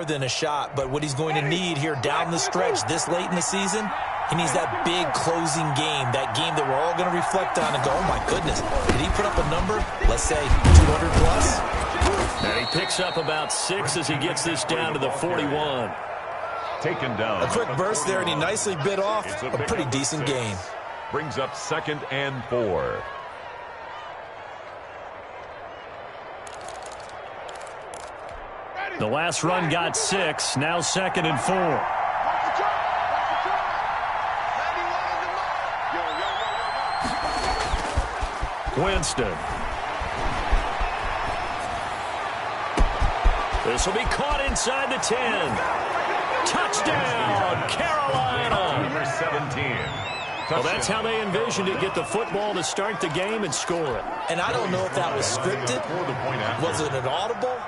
than a shot, but what he's going to need here down the stretch this late in the season, he needs that big closing game, that game that we're all going to reflect on and go, oh my goodness, did he put up a number, let's say 200 plus? And he picks up about 6 as he gets this down to the 41. Taken down. A quick burst there, and he nicely bit off a pretty decent gain. Brings up 2nd and 4. The last run got 6, now 2nd and 4. Winston. This will be caught inside the 10. Touchdown, Carolina. Number 17. Well, that's how they envisioned it, get the football to start the game and score it. And I don't know if that was scripted. Was it an audible?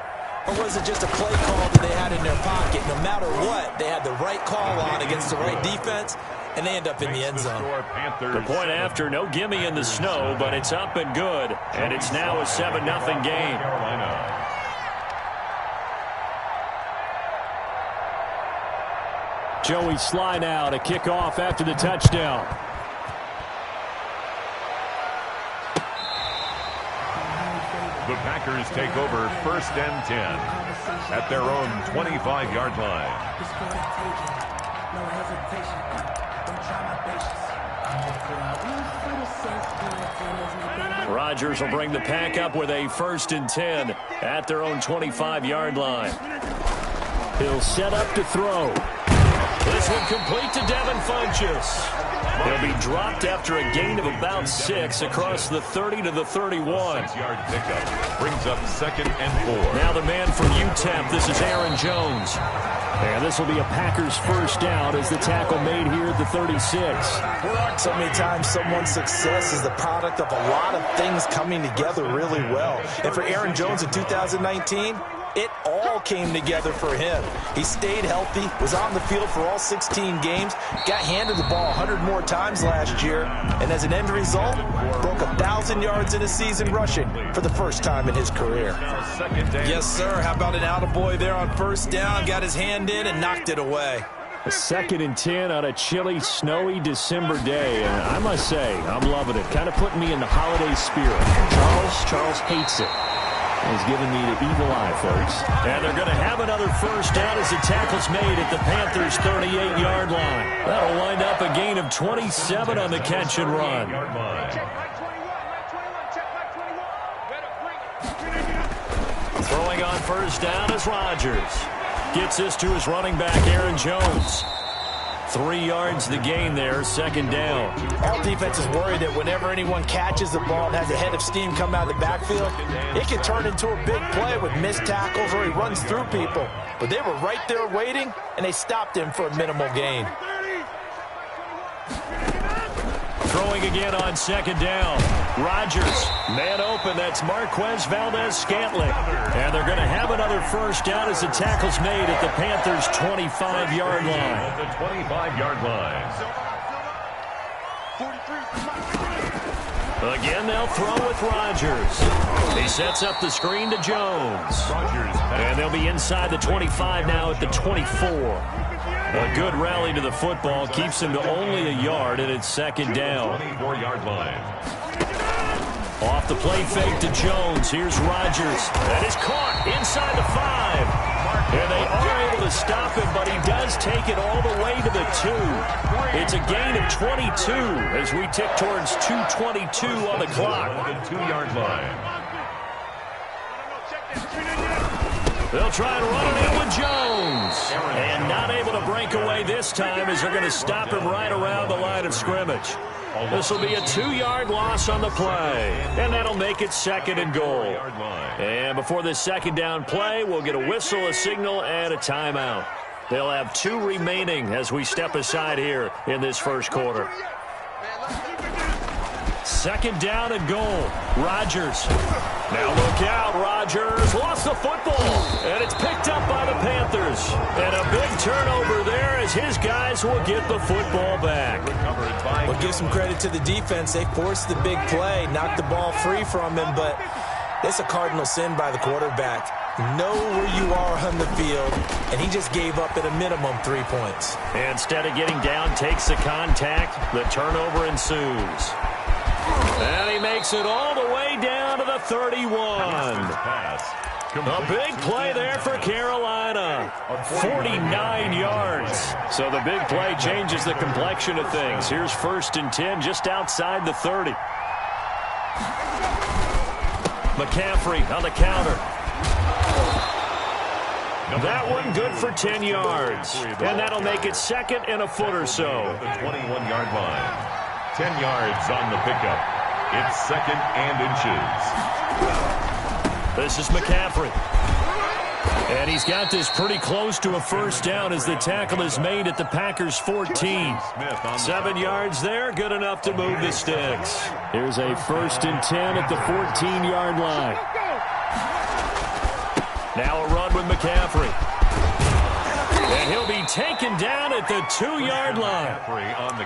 Or was it just a play call that they had in their pocket? No matter what, they had the right call on against the right defense, and they end up in the end zone. The point after, no gimme in the snow, but it's up and good, and it's now a 7-0 game. Joey Sly now to kick off after the touchdown. The Packers take over 1st and 10 at their own 25-yard line. Rodgers will bring the pack up with a 1st and 10 at their own 25-yard line. He'll set up to throw. This one complete to Devin Funchess. He'll be dropped after a gain of about 6 across the 30 to the 31. 6-yard pickup brings up 2nd and 4. Now the man from UTEP, this is Aaron Jones. And this will be a Packers first down as the tackle made here at the 36. So many times someone's success is the product of a lot of things coming together really well. And for Aaron Jones in 2019, it all came together for him. He stayed healthy, was on the field for all 16 games, got handed the ball 100 more times last year, and as an end result, broke 1,000 yards in a season rushing for the first time in his career. Yes, sir. How about an attaboy there on 1st down? Got his hand in and knocked it away. A 2nd and 10 on a chilly, snowy December day. And I must say, I'm loving it. Kind of putting me in the holiday spirit. Charles hates it. He's giving me the evil eye, folks. And they're going to have another first down as the tackle's made at the Panthers' 38-yard line. That'll wind up a gain of 27 on the catch and run. Throwing on 1st down is Rodgers. Gets this to his running back, Aaron Jones. 3 yards the gain there, 2nd down. All defenses worry that whenever anyone catches the ball and has a head of steam come out of the backfield, it can turn into a big play with missed tackles or he runs through people. But they were right there waiting, and they stopped him for a minimal gain. Throwing again on 2nd down. Rodgers, man open, that's Marquez Valdez-Scantling. And they're going to have another first down as the tackle's made at the Panthers' 25-yard line. The 25-yard line. Again, they'll throw with Rodgers. He sets up the screen to Jones. And they'll be inside the 25 now at the 24. A good rally to the football keeps him to only a yard, and it's 2nd down. 24-yard line. Off the play fake to Jones. Here's Rodgers. That is caught inside the 5. And they are able to stop him, but he does take it all the way to the 2. It's a gain of 22 as we tick towards 2:22 on the clock. The 2-yard line. They'll try and run it in with Jones. And not able to break away this time as they're going to stop him right around the line of scrimmage. This will be a 2-yard loss on the play. And that'll make it 2nd and goal. And before this 2nd down play, we'll get a whistle, a signal, and a timeout. They'll have 2 remaining as we step aside here in this first quarter. 2nd down and goal. Rodgers. Now look out. Rodgers lost the football. And it's picked up by the Panthers. And a big turnover there as his guys will get the football back. Well, give some credit to the defense. They forced the big play, knocked the ball free from him, but it's a cardinal sin by the quarterback. know where you are on the field, and he just gave up at a minimum 3 points. Instead of getting down, takes the contact. The turnover ensues. And he makes it all the way down to the 31. A big play there for Carolina. 49 yards. So the big play changes the complexion of things. Here's 1st and 10 just outside the 30. McCaffrey on the counter. That one good for 10 yards. And that'll make it 2nd and a foot or so. The 21-yard line. 10 yards on the pickup. It's 2nd and inches. This is McCaffrey. And he's got this pretty close to a 1st down as the tackle is made at the Packers' 14. 7 yards there, good enough to move the sticks. Here's a 1st and 10 at the 14-yard line. Now a run with McCaffrey. And he'll be taken down at the 2-yard line.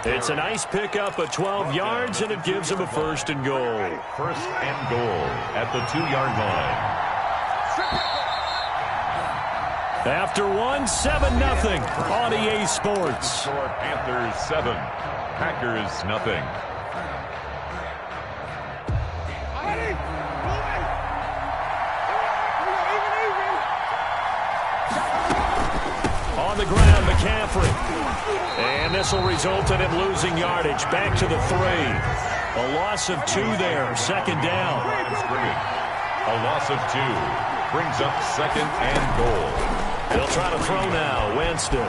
It's a nice pickup of 12 yards, and it gives him a 1st and goal. 1st and goal at the 2-yard line. After 1, 7-0 on EA Sports. Panthers 7, Packers nothing. On the ground, McCaffrey. And this will result in him losing yardage. Back to the 3. A loss of 2 there. 2nd down. A loss of 2 brings up 2nd and goal. He'll try to throw now. Winston.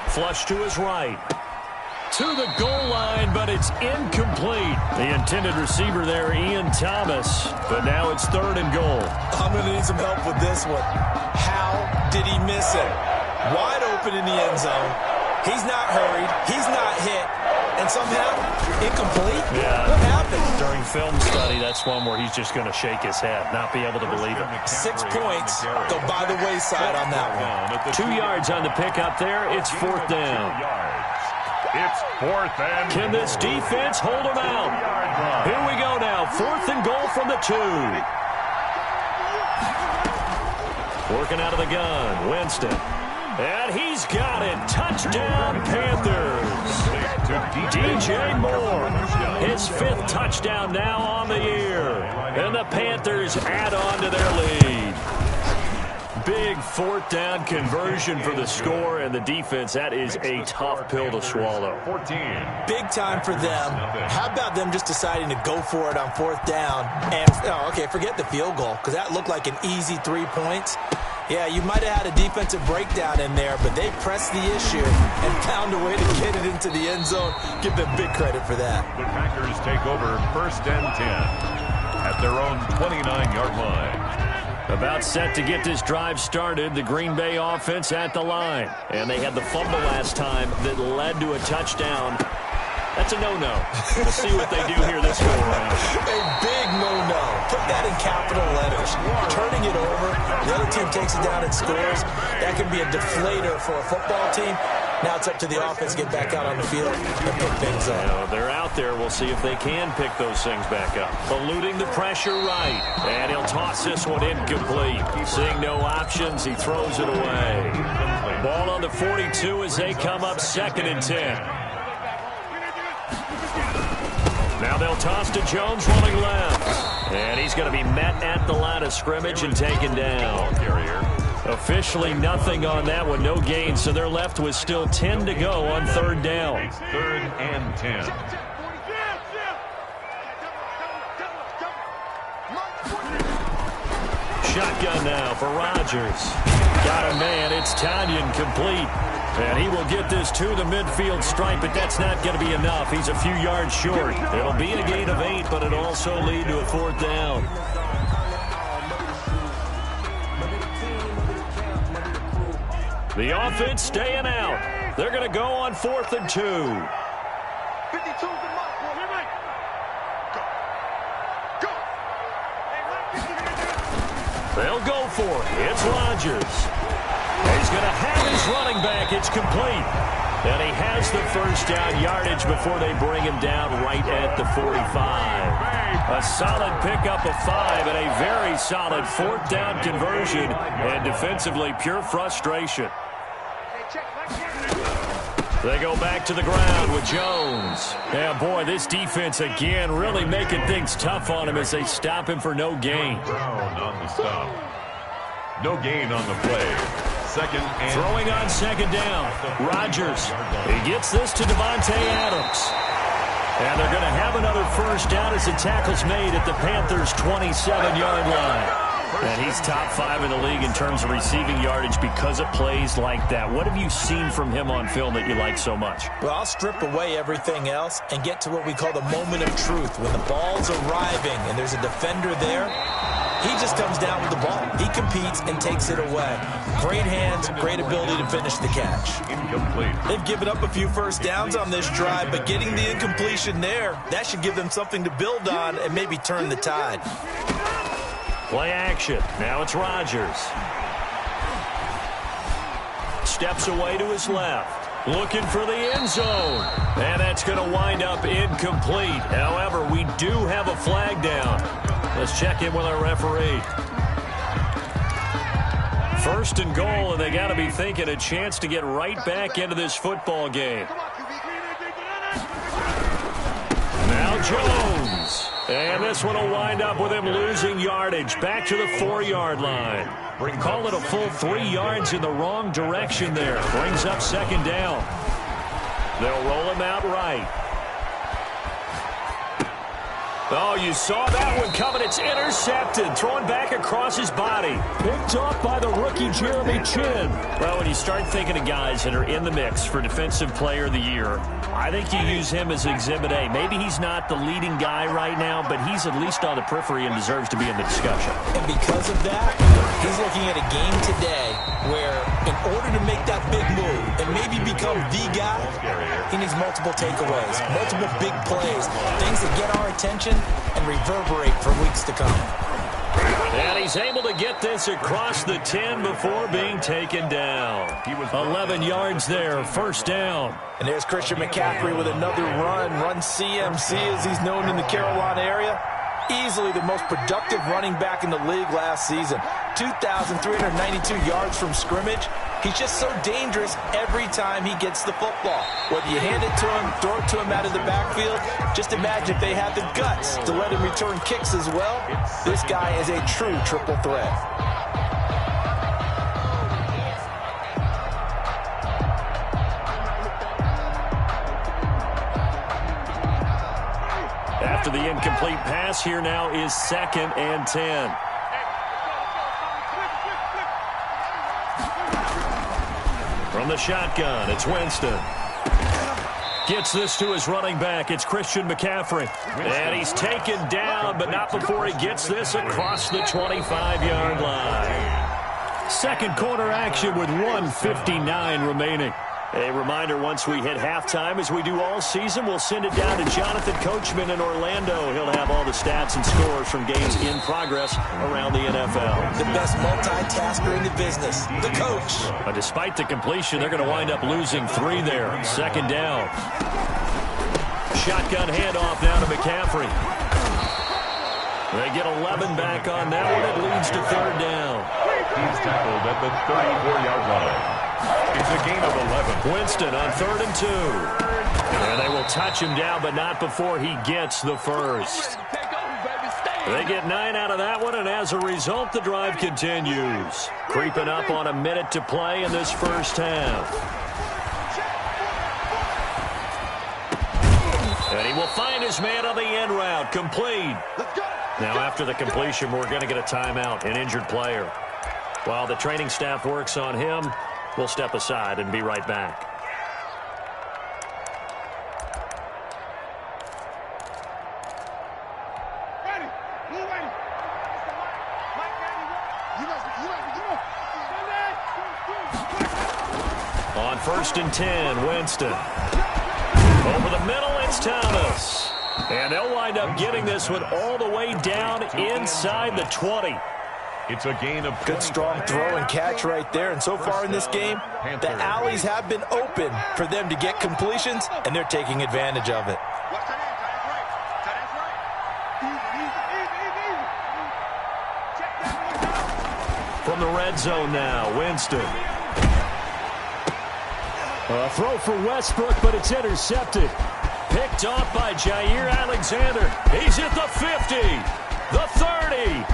Flush to his right. To the goal line, but it's incomplete. The intended receiver there, Ian Thomas. But now it's 3rd and goal. I'm going to need some help with this one. How did he miss it? Wide open in the end zone. He's not hurried. He's not hit. And somehow, incomplete? Yeah. What happened? During film study, that's one where he's just going to shake his head, not be able to believe it. 6 points go by the wayside on that one. 2 yards on the pickup there. It's 4th down. It's 4th and... Can this defense hold him out? Here we go now. 4th and goal from the 2. Working out of the gun. Winston. And he's got it. Touchdown, Panthers. DJ Moore. His 5th touchdown now on the year. And the Panthers add on to their lead. Big 4th down conversion for the score, and the defense, that is a tough pill to swallow. 14. Big time for them. How about them just deciding to go for it on 4th down? And, okay, forget the field goal, because that looked like an easy 3 points. Yeah, you might have had a defensive breakdown in there, but they pressed the issue and found a way to get it into the end zone. Give them big credit for that. The Packers take over 1st and 10 at their own 29-yard line. About set to get this drive started, the Green Bay offense at the line. And they had the fumble last time that led to a touchdown. That's a no-no. We'll see what they do here this go around. A big no-no. Put that in capital letters. Turning it over, the other team takes it down and scores. That can be a deflator for a football team. Now it's up to the offense to get back out on the field and pick things up. Now, they're out there. We'll see if they can pick those things back up. Eluding the pressure right. And he'll toss this one incomplete. Seeing no options, he throws it away. Ball on the 42 as they come up 2nd and 10. Now they'll toss to Jones running left. And he's going to be met at the line of scrimmage and taken down. Officially nothing on that one, no gain, so they're left with still 10 to go on 3rd down. 3rd and 10. Shotgun now for Rodgers. Got a man, it's Tanyan complete. And he will get this to the midfield stripe, but that's not going to be enough. He's a few yards short. It'll be a gain of 8, but it'll also lead to a 4th down. The offense staying out. They're going to go on 4th and 2. They'll go for it. It's Rodgers. He's going to have his running back. It's complete. And he has the first down yardage before they bring him down right at the 45. A solid pickup of 5 and a very solid fourth down conversion. And defensively, pure frustration. They go back to the ground with Jones. Yeah, boy, this defense again really making things tough on him as they stop him for no gain. Brown on the stop. No gain on the play. Second and throwing on second down. Rodgers. He gets this to Devontae Adams. And they're going to have another first down as the tackle's made at the Panthers' 27-yard line. And he's top 5 in the league in terms of receiving yardage because of plays like that. What have you seen from him on film that you like so much? Well, I'll strip away everything else and get to what we call the moment of truth. When the ball's arriving and there's a defender there, he just comes down with the ball. He competes and takes it away. Great hands, great ability to finish the catch. Incomplete. They've given up a few first downs on this drive, but getting the incompletion there, that should give them something to build on and maybe turn the tide. Play action. Now it's Rodgers. Steps away to his left. Looking for the end zone. And that's going to wind up incomplete. However, we do have a flag down. Let's check in with our referee. First and goal, and they got to be thinking a chance to get right back into this football game. Now Jones. And this one will wind up with him losing yardage back to the 4-yard line. Call it a full 3 yards in the wrong direction there. Brings up second down. They'll roll him out right. Oh, you saw that one coming. It's intercepted. Thrown back across his body. Picked off by the rookie Jeremy Chin. Well, when you start thinking of guys that are in the mix for Defensive Player of the Year, I think you use him as Exhibit A. Maybe he's not the leading guy right now, but he's at least on the periphery and deserves to be in the discussion. And because of that, he's looking at a game today where in order to make that big move and maybe become the guy, he needs multiple takeaways, multiple big plays, things that get our attention and reverberate for weeks to come. And he's able to get this across the 10 before being taken down. He was 11 yards there, first down. And there's Christian McCaffrey with another run CMC as he's known in the Carolina area. Easily the most productive running back in the league last season. 2,392 yards from scrimmage. He's just so dangerous every time he gets the football. Whether you hand it to him, throw it to him out of the backfield, just imagine if they had the guts to let him return kicks as well. This guy is a true triple threat. After the incomplete pass, here now is 2nd and 10. From the shotgun, it's Winston. Gets this to his running back. It's Christian McCaffrey. And he's taken down, but not before he gets this across the 25-yard line. Second quarter action with 1:59 remaining. A reminder, once we hit halftime, as we do all season, we'll send it down to Jonathan Coachman in Orlando. He'll have all the stats and scores from games in progress around the NFL. The best multitasker in the business, the coach. But despite the completion, they're going to wind up losing 3 there. Second down. Shotgun handoff now to McCaffrey. They get 11 back on that one. It leads to 3rd down. He's tackled at the 34-yard line. It's a gain of 11. Winston on 3rd and 2. And they will touch him down, but not before he gets the first. They get 9 out of that one, and as a result, the drive continues. Creeping up on a minute to play in this first half. And he will find his man on the end route. Complete. Now, after the completion, we're going to get a timeout, an injured player. While the training staff works on him, we'll step aside and be right back. On 1st and 10, Winston. Over the middle, it's Thomas. And they'll wind up getting this one all the way down inside the 20. It's a gain of good, strong throw and catch right there. And so far in this game, the alleys have been open for them to get completions, and they're taking advantage of it. From the red zone now, Winston. A throw for Westbrook, but it's intercepted. Picked off by Jair Alexander. He's at the 50, the 30,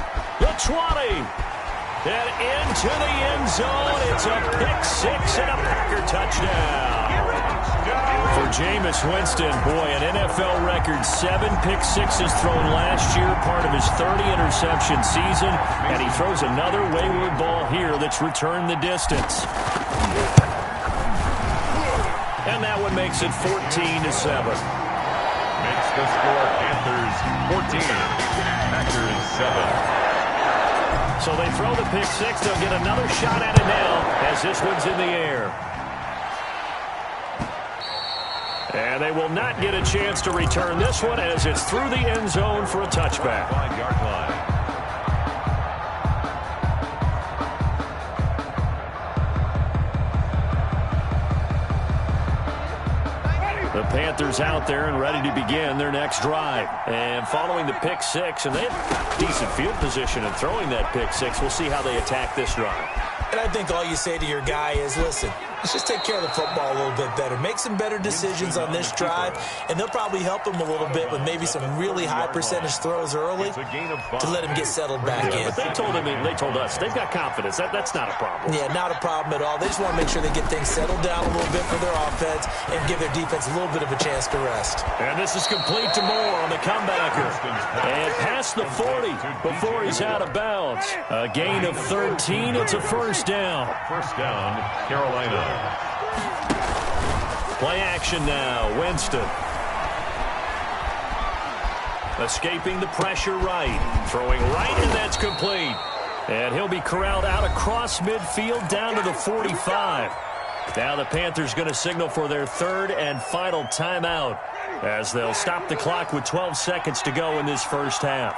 the 20, and into the end zone. It's a pick six and a Packer touchdown. For Jameis Winston, boy, an NFL record 7 pick sixes thrown last year, part of his 30-interception season, and he throws another wayward ball here that's returned the distance. And that one makes it 14-7. Makes the score Panthers 14, Packers 7. So they throw the pick six. They'll get another shot at it now as this one's in the air. And they will not get a chance to return this one as it's through the end zone for a touchback. 5-yard line. The Panthers out there and ready to begin their next drive. And following the pick six, and they have decent field position in throwing that pick six. We'll see how they attack this drive. And I think all you say to your guy is, listen, let's just take care of the football a little bit better. Make some better decisions on this drive, and they'll probably help him a little bit with maybe some really high percentage throws early to let him get settled back in. But they told us they've got confidence. That's not a problem. Yeah, not a problem at all. They just want to make sure they get things settled down a little bit for their offense and give their defense a little bit of a chance to rest. And this is complete to Moore on the comebacker. And past the 40 before he's out of bounds. A gain of 13. It's a first down. First down, Carolina. Play action now, Winston. Escaping the pressure right. Throwing right, and that's complete. And he'll be corralled out across midfield down to the 45. Now the Panthers going to signal for their third and final timeout as they'll stop the clock with 12 seconds to go in this first half.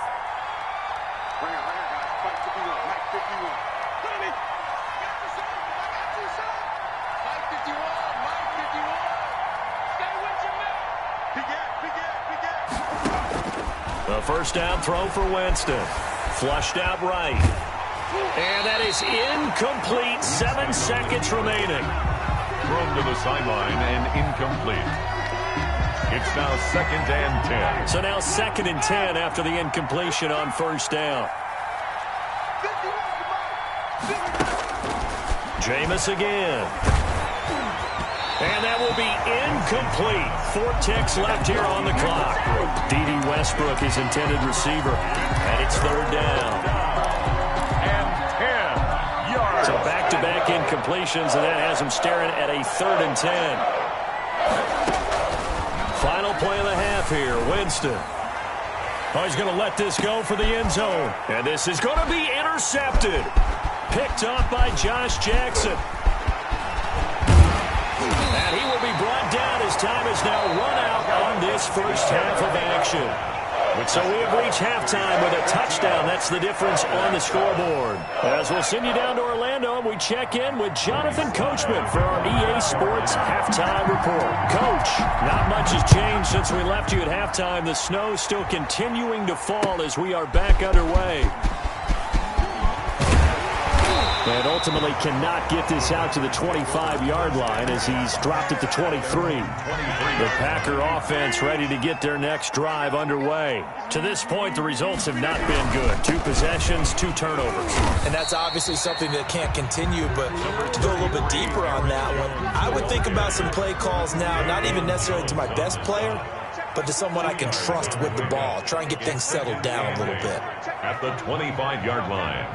The first down throw for Winston. Flushed out right. And that is incomplete. 7 seconds remaining. Thrown to the sideline and incomplete. It's now 2nd and 10. So now 2nd and 10 after the incompletion on first down. Jameis again. And that will be incomplete. 4 ticks left here on the clock. D.D. Westbrook, his intended receiver. And it's 3rd down. And 10 yards. So back-to-back incompletions, and that has him staring at a 3rd and 10. Final play of the half here, Winston. Oh, he's going to let this go for the end zone. And this is going to be intercepted. Picked off by Josh Jackson. And he will be brought down as time is now run out on this first half of action. So we have reached halftime with a touchdown. That's the difference on the scoreboard. As we'll send you down to Orlando, we check in with Jonathan Coachman for our EA Sports Halftime Report. Coach, not much has changed since we left you at halftime. The snow still continuing to fall as we are back underway. And ultimately cannot get this out to the 25-yard line as he's dropped it to 23. The Packer offense ready to get their next drive underway. To this point, the results have not been good. 2 possessions, 2 turnovers. And that's obviously something that can't continue, but to go a little bit deeper on that one, I would think about some play calls now, not even necessarily to my best player, but to someone I can trust with the ball. Try and get things settled down a little bit. At the 25-yard line.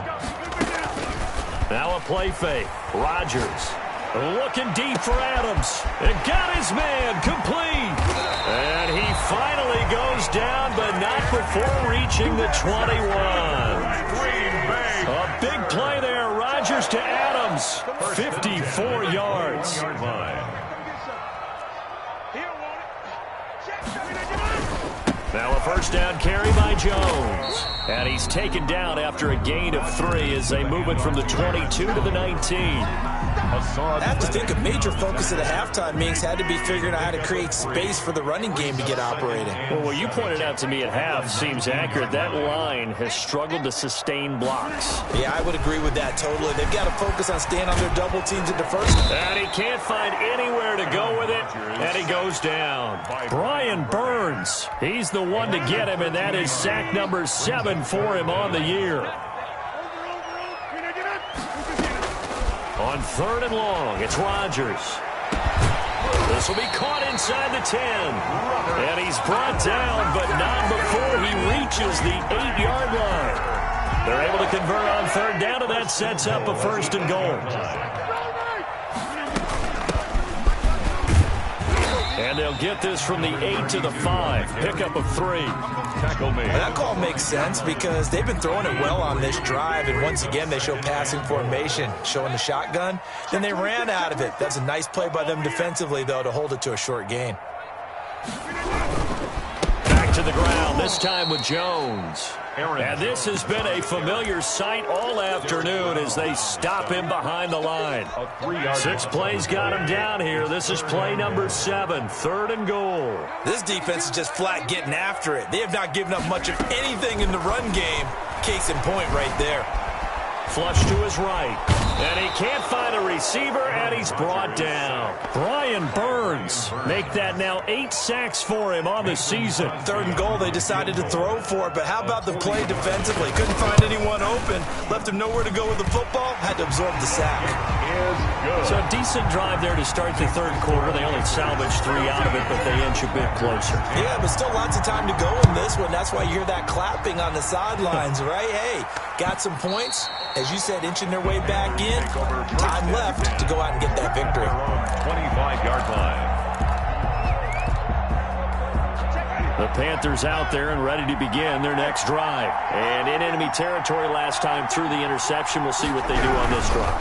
Now a play fake. Rodgers looking deep for Adams. And got his man complete. And he finally goes down, but not before reaching the 21. A big play there. Rodgers to Adams. 54 yards. Now a first down carry by Jones. And he's taken down after a gain of 3 as they move it from the 22 to the 19. I have to think a major focus of the halftime meetings had to be figuring out how to create space for the running game to get operating. Well, what you pointed out to me at half seems accurate. That line has struggled to sustain blocks. Yeah, I would agree with that totally. They've got to focus on staying on their double teams at the first. And he can't find anywhere to go with it, and he goes down. Brian Burns, he's the one to get him, and that is sack number 7 for him on the year. On 3rd and long, it's Rodgers. This will be caught inside the 10. And he's brought down, but not before he reaches the 8-yard line. They're able to convert on 3rd down, and that sets up a 1st and goal. And they'll get this from the 8 to the 5. Pickup of 3. Tackle made. That call makes sense because they've been throwing it well on this drive, and once again they show passing formation, showing the shotgun. Then they ran out of it. That's a nice play by them defensively, though, to hold it to a short gain. Back to the ground, this time with Jones. And this has been a familiar sight all afternoon as they stop him behind the line. 6 plays got him down here. This is play number 7, 3rd and goal. This defense is just flat getting after it. They have not given up much of anything in the run game. Case in point right there. Flush to his right. And he can't find a receiver, and he's brought down. Brian Burns make that now 8 sacks for him on the season. 3rd and goal, they decided to throw for it, but how about the play defensively? Couldn't find anyone open. Left him nowhere to go with the football. Had to absorb the sack. So a decent drive there to start the 3rd quarter. They only salvaged 3 out of it, but they inch a bit closer. Yeah, but still lots of time to go in this one. That's why you hear that clapping on the sidelines, right? Hey, got some points. As you said, inching their way back in. Time left to go out and get that victory. 25-yard line. The Panthers out there and ready to begin their next drive. And in enemy territory last time through the interception. We'll see what they do on this drive.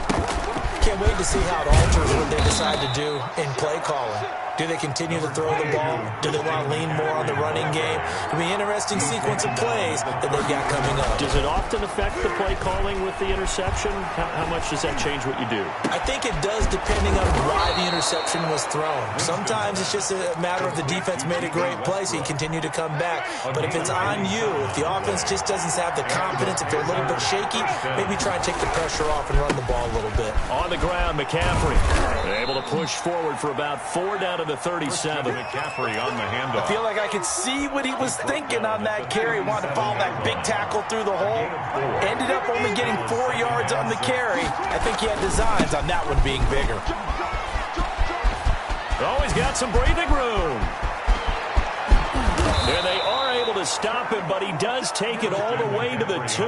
Can't wait to see how it alters what they decide to do in play calling. Do they continue to throw the ball? Do they want to lean more on the running game? It'll be an interesting sequence of plays that they've got coming up. Does it often affect the play calling with the interception? How much does that change what you do? I think it does depending on why the interception was thrown. Sometimes it's just a matter of the defense made a great play, so you continue to come back. But if it's on you, if the offense just doesn't have the confidence, if they're a little bit shaky, maybe try and take the pressure off and run the ball a little bit. On the ground, McCaffrey able to push forward for about 4 down to the 37. McCaffrey on the handoff. I feel like I could see what he was thinking on that carry. Wanted to follow that big tackle through the hole. Ended up only getting 4 yards on the carry. I think he had designs on that one being bigger. Oh, he's got some breathing room. And they are able to stop him, but he does take it all the way to the 2.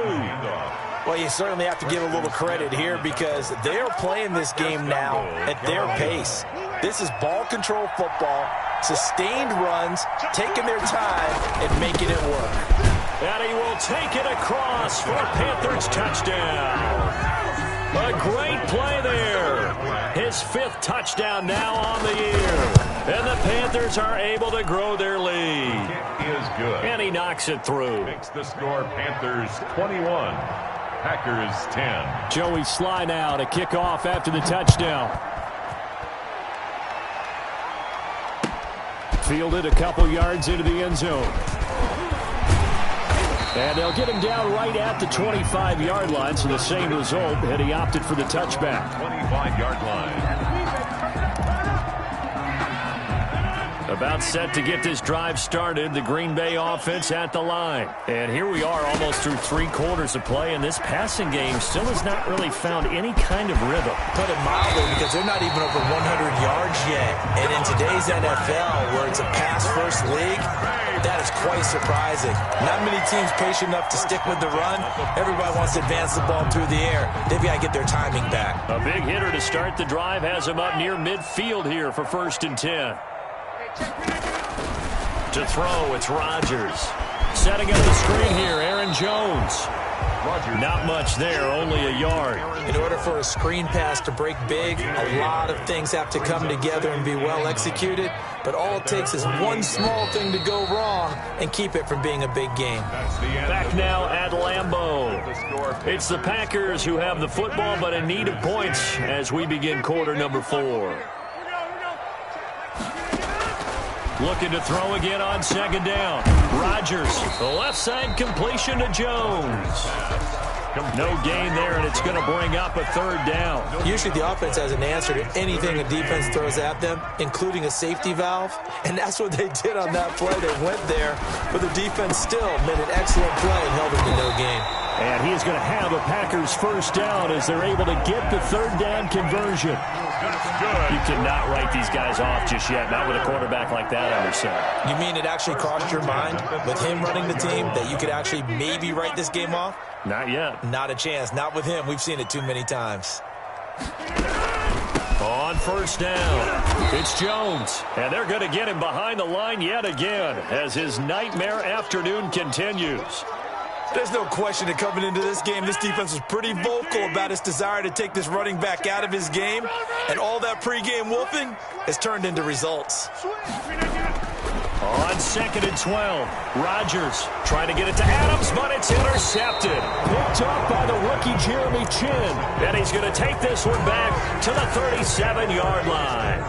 Well, you certainly have to give a little credit here because they're playing this game now at their pace. This is ball control football, sustained runs, taking their time and making it work. And he will take it across for a Panthers touchdown. A great play there. His 5th touchdown now on the year. And the Panthers are able to grow their lead. It is good. And he knocks it through. Makes the score Panthers 21. Packers 10. Joey Sly now to kick off after the touchdown. Fielded a couple yards into the end zone. And they'll get him down right at the 25-yard line, so the same result, and he opted for the touchback. 25-yard line. About set to get this drive started, the Green Bay offense at the line. And here we are almost through 3 quarters of play, and this passing game still has not really found any kind of rhythm. Put it mildly, because they're not even over 100 yards yet. And in today's NFL, where it's a pass-first league, that is quite surprising. Not many teams patient enough to stick with the run. Everybody wants to advance the ball through the air. They've got to get their timing back. A big hitter to start the drive has him up near midfield here for 1st and 10. To throw, it's Rodgers. Setting up the screen here, Aaron Jones. Not much there, only a yard. In order for a screen pass to break big, a lot of things have to come together and be well executed. But all it takes is one small thing to go wrong and keep it from being a big game. Back now at Lambeau. It's the Packers who have the football, but in need of points as we begin quarter number 4. Looking to throw again on second down. Rodgers, the left side completion to Jones. No gain there, and it's going to bring up a third down. Usually the offense has an answer to anything a defense throws at them, including a safety valve. And that's what they did on that play. They went there, but the defense still made an excellent play and held them to no gain. And he is going to have a Packers first down as they're able to get the third down conversion. You cannot write these guys off just yet, not with a quarterback like that under center. You mean it actually crossed your mind with him running the team that you could actually maybe write this game off? Not yet. Not a chance. Not with him. We've seen it too many times. On first down, it's Jones. And they're going to get him behind the line yet again as his nightmare afternoon continues. There's no question that coming into this game, this defense was pretty vocal about its desire to take this running back out of his game. And all that pregame wolfing has turned into results. On second and 12, Rodgers trying to get it to Adams, but it's intercepted. Picked off by the rookie Jeremy Chin. And he's going to take this one back to the 37-yard line.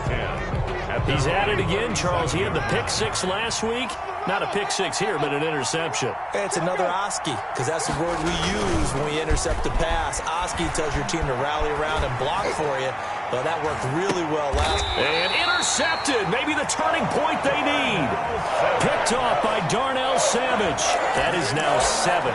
He's at it again, Charles. He had the pick 6 last week. Not a pick 6 here, but an interception. It's another Oski, because that's the word we use when we intercept a pass. Oski tells your team to rally around and block for you, but that worked really well last. And intercepted, maybe the turning point they need. Picked off by Darnell Savage. That is now 7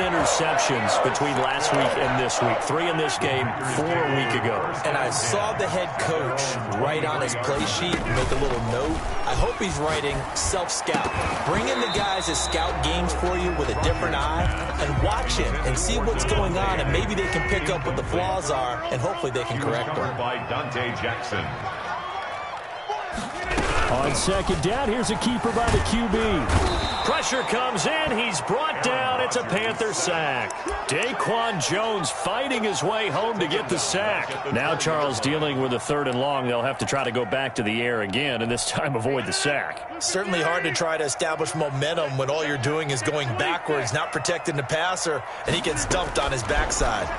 interceptions between last week and this week. 3 in this game, 4 a week ago. And I saw the head coach write on his play sheet, make a little note. I hope he's writing self-scout. Bring in the guys that scout games for you with a different eye and watch him and see what's going on, and maybe they can pick up what the flaws are, and hopefully they can correct them. By Dante Jackson. On second down, here's a keeper by the QB. Pressure comes in. He's brought down. It's a Panther sack. Daquan Jones fighting his way home to get the sack. Now Charles dealing with a 3rd and long. They'll have to try to go back to the air again, and this time avoid the sack. Certainly hard to try to establish momentum when all you're doing is going backwards, not protecting the passer, and he gets dumped on his backside.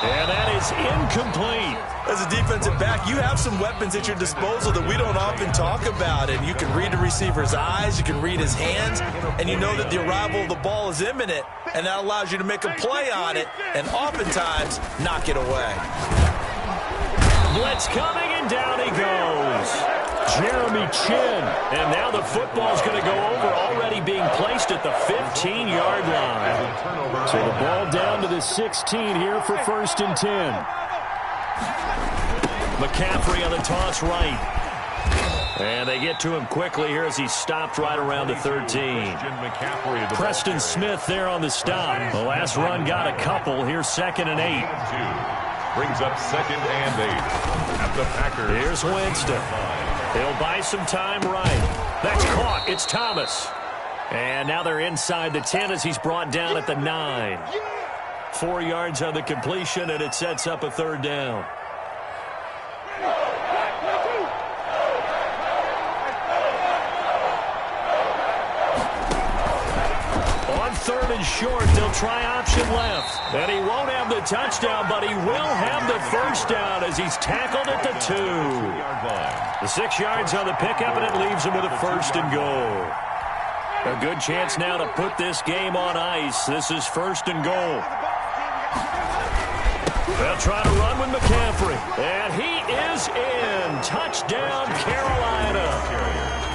And that is incomplete. As a defensive back, you have some weapons at your disposal that we don't often talk about. And you can read the receiver's eyes, you can read his hands, and you know that the arrival of the ball is imminent. And that allows you to make a play on it and oftentimes knock it away. Blitz coming, and down he goes. Jeremy Chin. And now the football's going to go over, already being placed at the 15-yard line. So the ball down to the 16 here for 1st and 10. McCaffrey on the toss right. And they get to him quickly here as he stopped right around the 13. Preston Smith there on the stop. The last run got a couple. Here's 2nd and 8. Brings up 2nd and 8. At the Packers. Here's Winston. He'll buy some time right. That's caught. It's Thomas. And now they're inside the 10 as he's brought down at the 9. 4 yards on the completion, and it sets up a 3rd down. On 3rd and short, they'll try option left. And he won't have the touchdown, but he will have the first down as he's tackled at the 2. The 6 yards on the pickup, and it leaves him with a 1st and goal. A good chance now to put this game on ice. This is 1st and goal. They'll try to run with McCaffrey. And he is in. Touchdown, Carolina.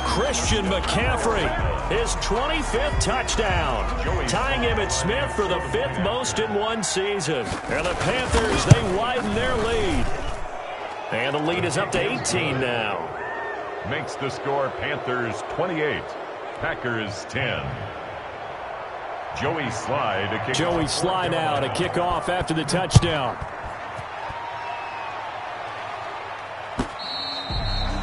Christian McCaffrey, his 25th touchdown. Tying him at Smith for the 5th most in one season. And the Panthers, they widen their lead. And the lead is up to 18 now. Makes the score Panthers 28, Packers 10. Joey Sly to kick. Joey Sly now to kick off after the touchdown.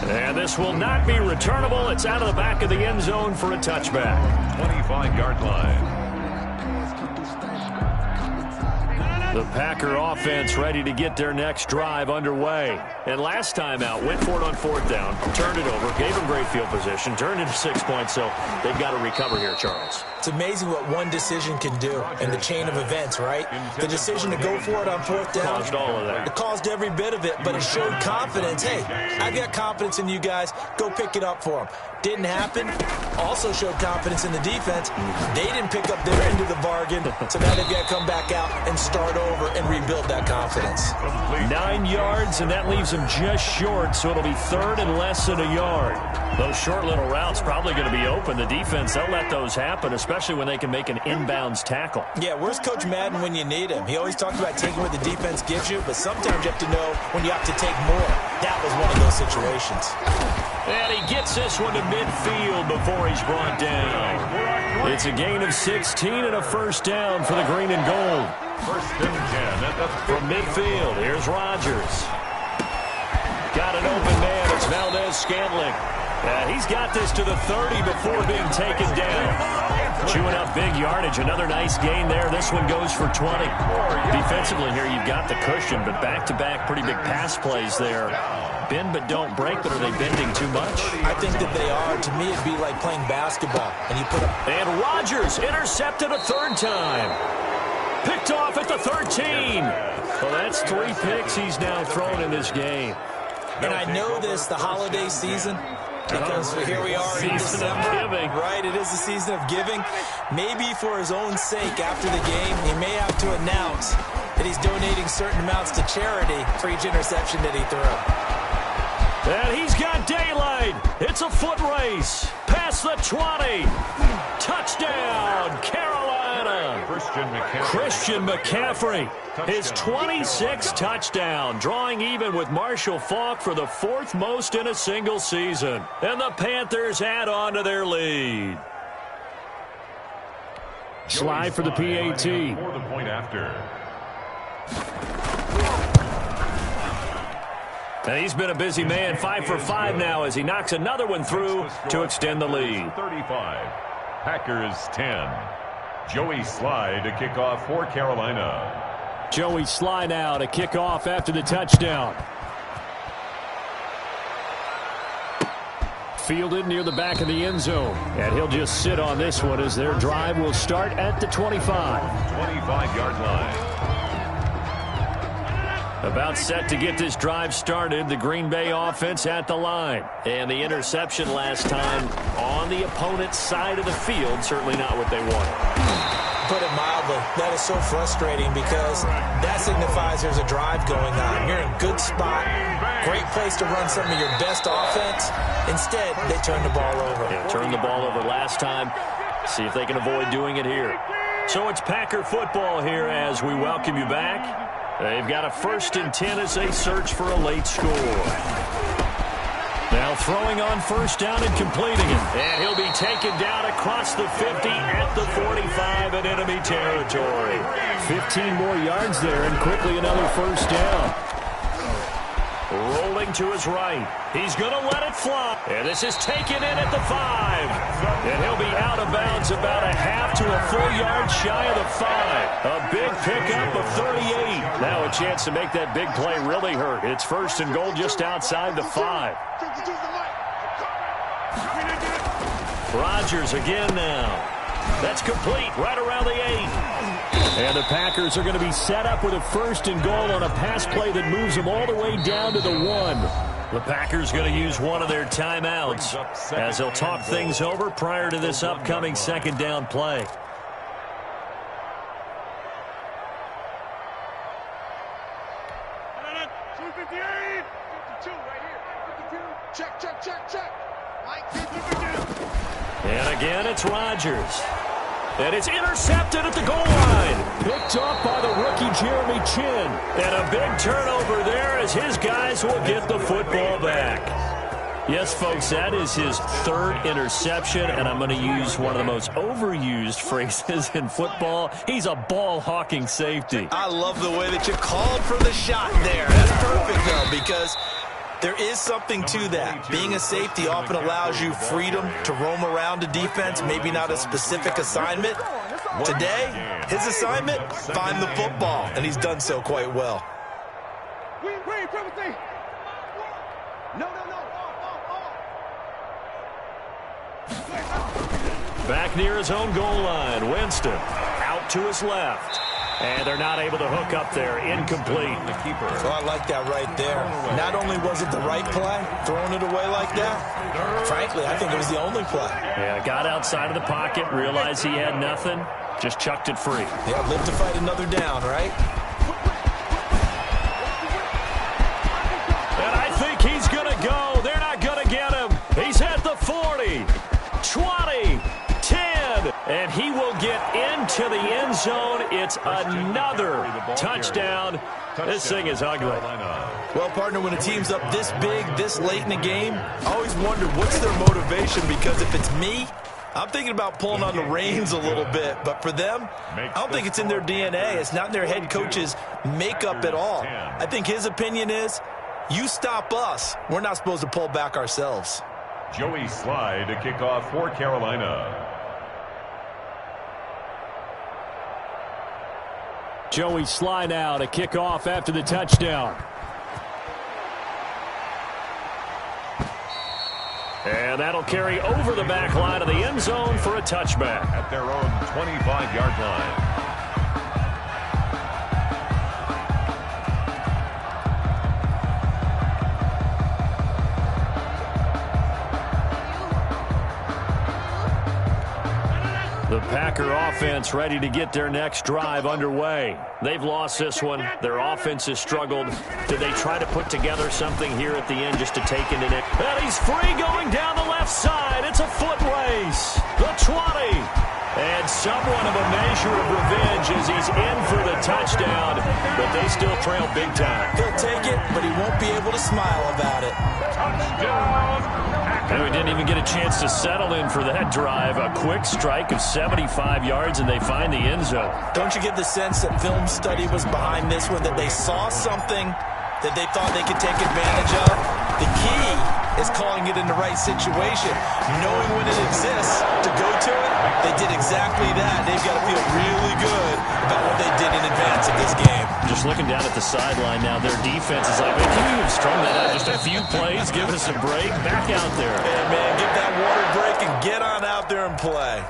And this will not be returnable. It's out of the back of the end zone for a touchback. 25-yard line. The Packer offense ready to get their next drive underway. And last time out, went for it on fourth down, turned it over, gave them great field position, turned into 6 points, so they've got to recover here, Charles. It's amazing what one decision can do in the chain of events, right? The decision to go for it on fourth down. Caused all of that. It caused every bit of it, but it showed confidence. Hey, I've got confidence in you guys. Go pick it up for them. Didn't happen. Also showed confidence in the defense. They didn't pick up their end of the bargain, so now they've got to come back out and start over and rebuild that confidence. 9 yards, and that leaves them just short, so it'll be third and less than a yard. Those short little routes probably going to be open. The defense, they'll let those happen, especially when they can make an inbounds tackle. Yeah, where's Coach Madden when you need him? He always talks about taking what the defense gives you, but sometimes you have to know when you have to take more. That was one of those situations. And he gets this one to midfield before he's brought down. It's a gain of 16 and a first down for the green and gold. First and 10 at the From midfield, here's Rodgers. Got an open man. It's Valdez-Scantling. He's got this to the 30 before being taken down. Chewing up big yardage. Another nice gain there. This one goes for 20. Defensively here, you've got the cushion, but back-to-back pretty big pass plays there. Bend but don't break, but are they bending too much? I think that they are. To me, it'd be like playing basketball. And you put up. And Rodgers intercepted a third time. Picked off at the 13. Well, that's 3 picks he's now thrown in this game. And I know this, the holiday season, because here we are in December. Giving. Right, it is the season of giving. Maybe for his own sake after the game, he may have to announce that he's donating certain amounts to charity for each interception that he threw. And he's got daylight. It's a foot race. Past the 20. Touchdown, Carolina. Christian McCaffrey. His 26th touchdown, drawing even with Marshall Faulk for the 4th most in a single season. And the Panthers add on to their lead. Slide for the PAT. For the point after. And he's been a busy man, 5 for 5 now as he knocks another one through to extend the lead. 35. Packers 10. Joey Slye to kick off for Carolina. Joey Slye now to kick off after the touchdown. Fielded near the back of the end zone. And he'll just sit on this one as their drive will start at the 25. 25-yard line. About set to get this drive started, the Green Bay offense at the line. And the interception last time on the opponent's side of the field, certainly not what they wanted. Put it mildly, that is so frustrating because that signifies there's a drive going on. You're in a good spot, great place to run some of your best offense. Instead, they turn the ball over. Yeah, turned the ball over last time. See if they can avoid doing it here. So it's Packer football here as we welcome you back. They've got a 1st and 10 as they search for a late score. Now throwing on first down and completing it. And he'll be taken down across the 50 at the 45 in enemy territory. 15 more yards there and quickly another first down. Rolling to his right. He's going to let it fly. And this is taken in at the 5. And he'll be out of bounds about a half to a full yard shy of the 5. A big pickup of 38. Now a chance to make that big play really hurt. It's 1st and goal just outside the 5. Rodgers again now. That's complete right around the 8. And the Packers are going to be set up with a 1st and goal on a pass play that moves them all the way down to the 1. The Packers going to use one of their timeouts as they'll talk things over prior to this upcoming 2nd down play. And again, it's Rodgers. And it's intercepted at the goal line. Picked up by the rookie Jeremy Chin. And a big turnover there as his guys will get the football back. Yes, folks, that is his 3rd interception, and I'm going to use one of the most overused phrases in football. He's a ball-hawking safety. I love the way that you called for the shot there. That's perfect, though, because There is something to that. Being a safety often allows you freedom to roam around a defense, maybe not a specific assignment. Today, his assignment, find the football, and he's done so quite well. Back near his own goal line, Winston out to his left. And they're not able to hook up there. Incomplete. Oh, I like that right there. Not only was it the right play, throwing it away like that, frankly, I think it was the only play. Yeah, got outside of the pocket, realized he had nothing, just chucked it free. Yeah, live to fight another down, right? And I think he's going to go. They're not going to get him. He's at the 40, 20, 10, and he will get into the end zone. It's another touchdown. This thing is ugly. Well, partner, when a team's up this big, this late in the game, I always wonder what's their motivation, because if it's me, I'm thinking about pulling on the reins a little bit. But for them, I don't think it's in their DNA. It's not in their head coach's makeup at all. I think his opinion is, you stop us, we're not supposed to pull back ourselves. Joey Slye to kick off for Carolina. Joey Slye now to kick off after the touchdown. And that'll carry over the back line of the end zone for a touchback. At their own 25-yard line. The Packer offense ready to get their next drive underway. They've lost this one. Their offense has struggled. Did they try to put together something here at the end just to take it in it? And he's free going down the left side. It's a foot race. The 20. And somewhat of a measure of revenge as he's in for the touchdown. But they still trail big time. He'll take it, but he won't be able to smile about it. Touchdown. And we didn't even get a chance to settle in for that drive. A quick strike of 75 yards, and they find the end zone. Don't you get the sense that film study was behind this one, that they saw something that they thought they could take advantage of? The key is calling it in the right situation, knowing when it exists to go to it. They did exactly that. They've got to feel really good about what they did in advance of this game. Just looking down at the sideline now, their defense is like, man, can you have strung that out just a few plays? Give us a break. Back out there. Hey, man, get that water break and get on out there and play.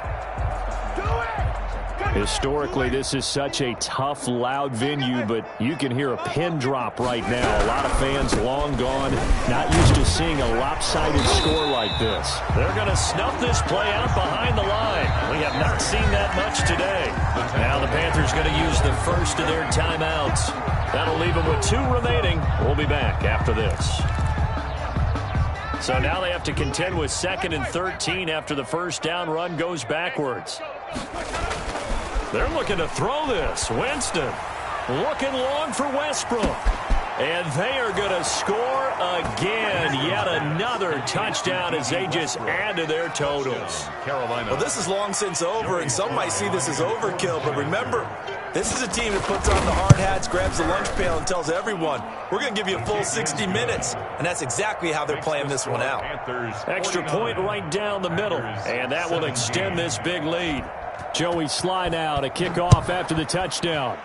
Historically, this is such a tough, loud venue, but you can hear a pin drop right now. A lot of fans long gone, not used to seeing a lopsided score like this. They're going to snuff this play out behind the line. We have not seen that much today. Now the Panthers going to use the first of their timeouts. That'll leave them with 2 remaining. We'll be back after this. So now they have to contend with 2nd and 13 after the first down run goes backwards. They're looking to throw this. Winston looking long for Westbrook. And they are going to score again. Yet another touchdown as they just add to their totals. Carolina. Well, this is long since over, and some might see this as overkill. But remember, this is a team that puts on the hard hats, grabs the lunch pail, and tells everyone, we're going to give you a full 60 minutes. And that's exactly how they're playing this one out. Extra point right down the middle. And that will extend this big lead. Joey Slye now to kick off after the touchdown.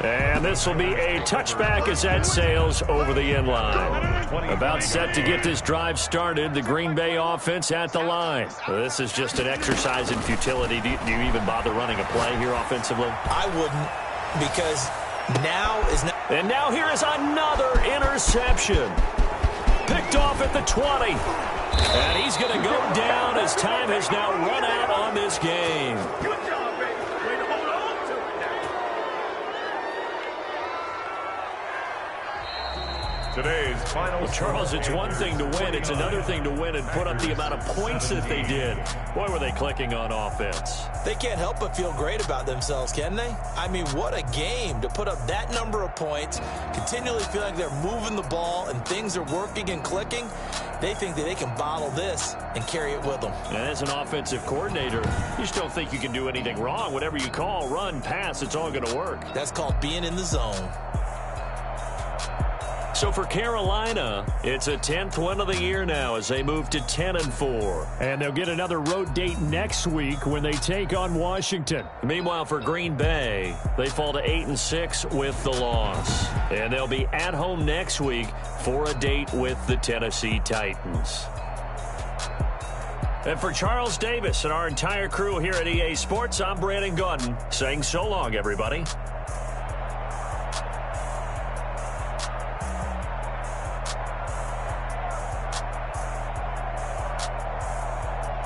And this will be a touchback as that sails over the end line. About set to get this drive started, the Green Bay offense at the line. This is just an exercise in futility. Do you even bother running a play here offensively? I wouldn't, because now is not. And now here is another interception. Picked off at the 20. And he's going to go down as time has now run out on this game. Today's final. Well, Charles, it's one thing to win. It's another thing to win and put up the amount of points that they did. Boy, were they clicking on offense. They can't help but feel great about themselves, can they? I mean, what a game to put up that number of points, continually feeling like they're moving the ball and things are working and clicking. They think that they can bottle this and carry it with them. And as an offensive coordinator, you just don't think you can do anything wrong. Whatever you call, run, pass, it's all going to work. That's called being in the zone. So for Carolina, it's a 10th win of the year now as they move to 10-4. And they'll get another road date next week when they take on Washington. Meanwhile, for Green Bay, they fall to 8-6 with the loss. And they'll be at home next week for a date with the Tennessee Titans. And for Charles Davis and our entire crew here at EA Sports, I'm Brandon Gaudin saying so long, everybody.